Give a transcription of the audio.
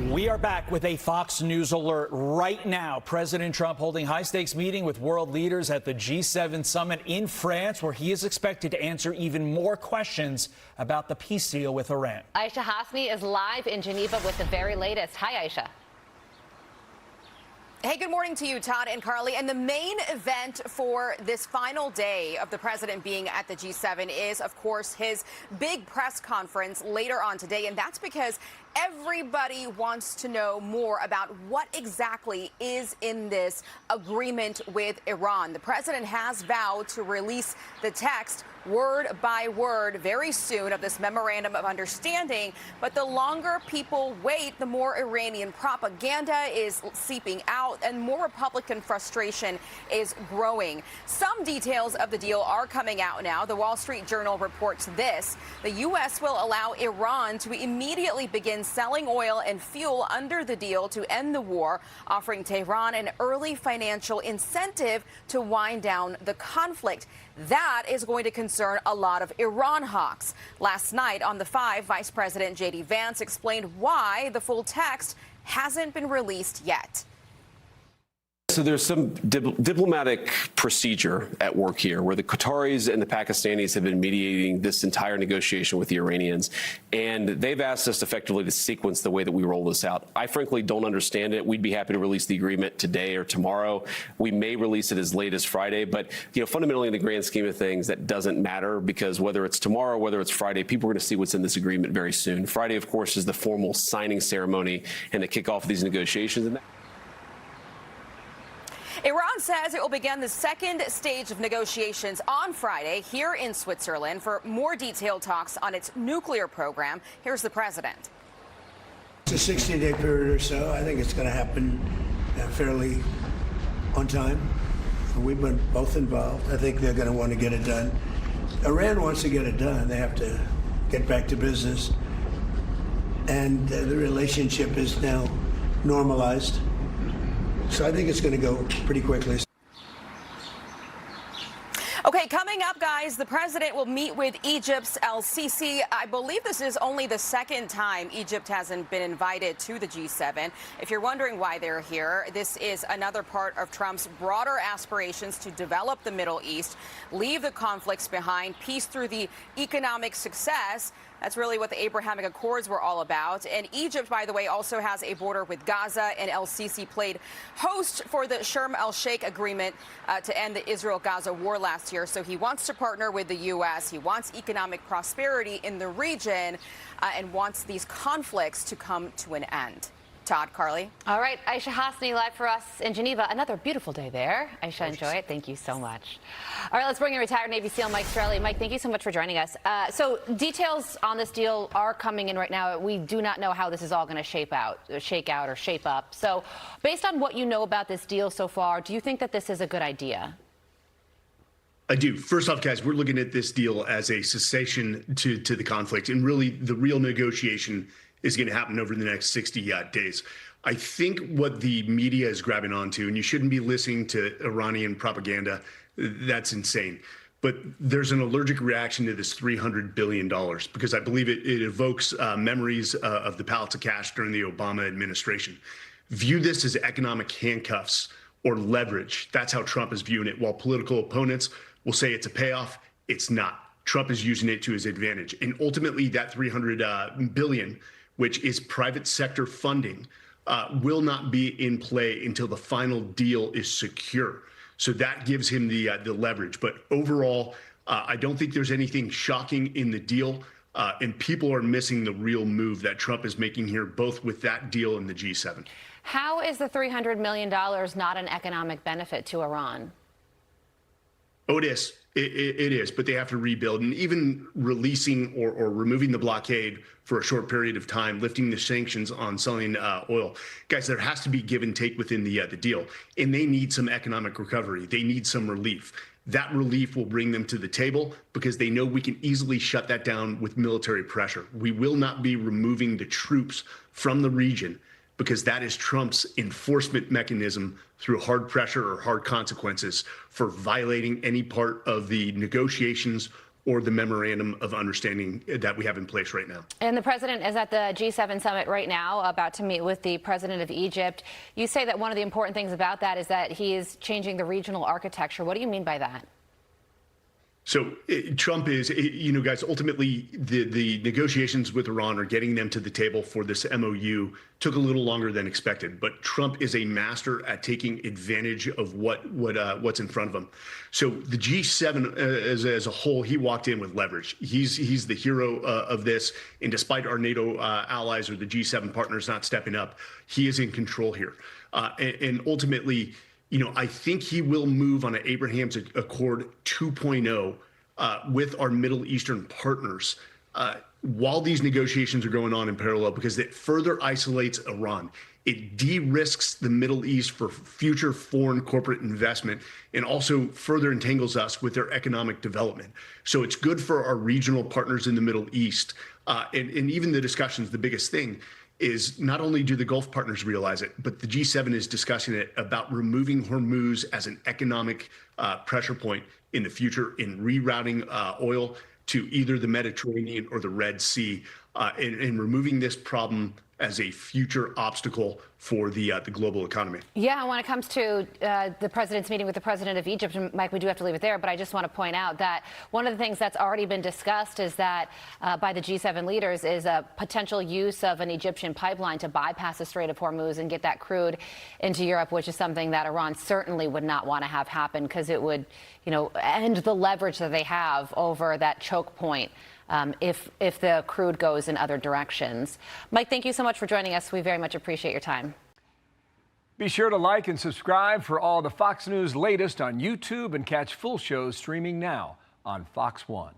We are back with a Fox News alert right now. President Trump holding high-stakes meeting with world leaders at the G7 summit in France, where he is expected to answer even more questions about the peace deal with Iran. Aishah Hasnie is live in Geneva with the very latest. Hi, Aishah. Hey, good morning to you, Todd and Carly. And the main event for this final day of the president being at the G7 is, of course, his big press conference later on today. And that's because everybody wants to know more about what exactly is in this agreement with Iran. The president has vowed to release the text word by word very soon of this memorandum of understanding. But the longer people wait, the more Iranian propaganda is seeping out and more Republican frustration is growing. Some details of the deal are coming out now. The Wall Street Journal reports this: the U.S. will allow Iran to immediately begin selling oil and fuel under the deal to end the war, offering Tehran an early financial incentive to wind down the conflict. That is going to concern a lot of Iran hawks. Last night on The Five, Vice President J.D. Vance explained why the full text hasn't been released yet. So there's some diplomatic procedure at work here where the Qataris and the Pakistanis have been mediating this entire negotiation with the Iranians, and they've asked us effectively to sequence the way that we roll this out. I frankly don't understand it. We'd be happy to release the agreement today or tomorrow. We may release it as late as Friday, but fundamentally in the grand scheme of things, that doesn't matter, because whether it's tomorrow, whether it's Friday, people are going to see what's in this agreement very soon. Friday, of course, is the formal signing ceremony and the kickoff of these negotiations. Iran says it will begin the second stage of negotiations on Friday here in Switzerland for more detailed talks on its nuclear program. Here's the president. It's a 60-day period or so. I think it's going to happen fairly on time. We've been both involved. I think they're going to want to get it done. Iran wants to get it done. They have to get back to business. And the relationship is now normalized. So I think it's going to go pretty quickly. Okay, coming up, guys, the president will meet with Egypt's El-Sisi. I believe this is only the second time Egypt hasn't been invited to the G7. If you're wondering why they're here, this is another part of Trump's broader aspirations to develop the Middle East, leave the conflicts behind, peace through the economic success. That's really what the Abrahamic Accords were all about. And Egypt, by the way, also has a border with Gaza, and El-Sisi played host for the Sharm el-Sheikh agreement to end the Israel-Gaza war last year. So he wants to partner with the U.S. He wants economic prosperity in the region and wants these conflicts to come to an end. Todd, Carly. All right, Aishah Hasnie live for us in Geneva. Another beautiful day there. Aishah, enjoy it. Thank you so much. All right, let's bring in retired Navy SEAL Mike Sarraille. Mike, thank you so much for joining us. So details on this deal are coming in right now. We do not know how this is all going to shake out or shape up. So based on what you know about this deal so far, do you think that this is a good idea? I do. First off, guys, we're looking at this deal as a cessation to the conflict, and really the real negotiation is going to happen over the next 60 days. I think what the media is grabbing onto, and you shouldn't be listening to Iranian propaganda, that's insane. But there's an allergic reaction to this $300 billion because I believe it evokes memories of the pallets of cash during the Obama administration. View this as economic handcuffs or leverage. That's how Trump is viewing it. While political opponents will say it's a payoff, it's not. Trump is using it to his advantage. And ultimately, that $300 billion, which is private sector funding, will not be in play until the final deal is secure. So that gives him the leverage. But overall, I don't think there's anything shocking in the deal. And people are missing the real move that Trump is making here, both with that deal and the G7. How is the $300 million not an economic benefit to Iran? Oh, it is. It is, but they have to rebuild. And even releasing or removing the blockade for a short period of time, lifting the sanctions on selling oil. Guys, there has to be give and take within the deal. And they need some economic recovery. They need some relief. That relief will bring them to the table because they know we can easily shut that down with military pressure. We will not be removing the troops from the region because that is Trump's enforcement mechanism through hard pressure or hard consequences for violating any part of the negotiations or the memorandum of understanding that we have in place right now. And the president is at the G7 summit right now, about to meet with the president of Egypt. You say that one of the important things about that is that he is changing the regional architecture. What do you mean by that? So Trump is, guys, ultimately the negotiations with Iran or getting them to the table for this MOU took a little longer than expected. But Trump is a master at taking advantage of what's in front of him. So the G7 as a whole, he walked in with leverage. He's the hero of this. And despite our NATO allies or the G7 partners not stepping up, he is in control here. And ultimately, I think he will move on an Abraham's Accord 2.0 with our Middle Eastern partners while these negotiations are going on in parallel, because it further isolates Iran. It de-risks the Middle East for future foreign corporate investment and also further entangles us with their economic development. So it's good for our regional partners in the Middle East. And even the discussions, the biggest thing is not only do the Gulf partners realize it, but the G7 is discussing it about removing Hormuz as an economic pressure point in the future in rerouting oil to either the Mediterranean or the Red Sea, and removing this problem as a future obstacle for the global economy. Yeah, when it comes to the president's meeting with the president of Egypt, and Mike, we do have to leave it there, but I just want to point out that one of the things that's already been discussed is that by the G7 leaders is a potential use of an Egyptian pipeline to bypass the Strait of Hormuz and get that crude into Europe, which is something that Iran certainly would not want to have happen, because it would, end the leverage that they have over that choke point. If the crude goes in other directions. Mike, thank you so much for joining us. We very much appreciate your time. Be sure to like and subscribe for all the Fox News latest on YouTube, and catch full shows streaming now on Fox One.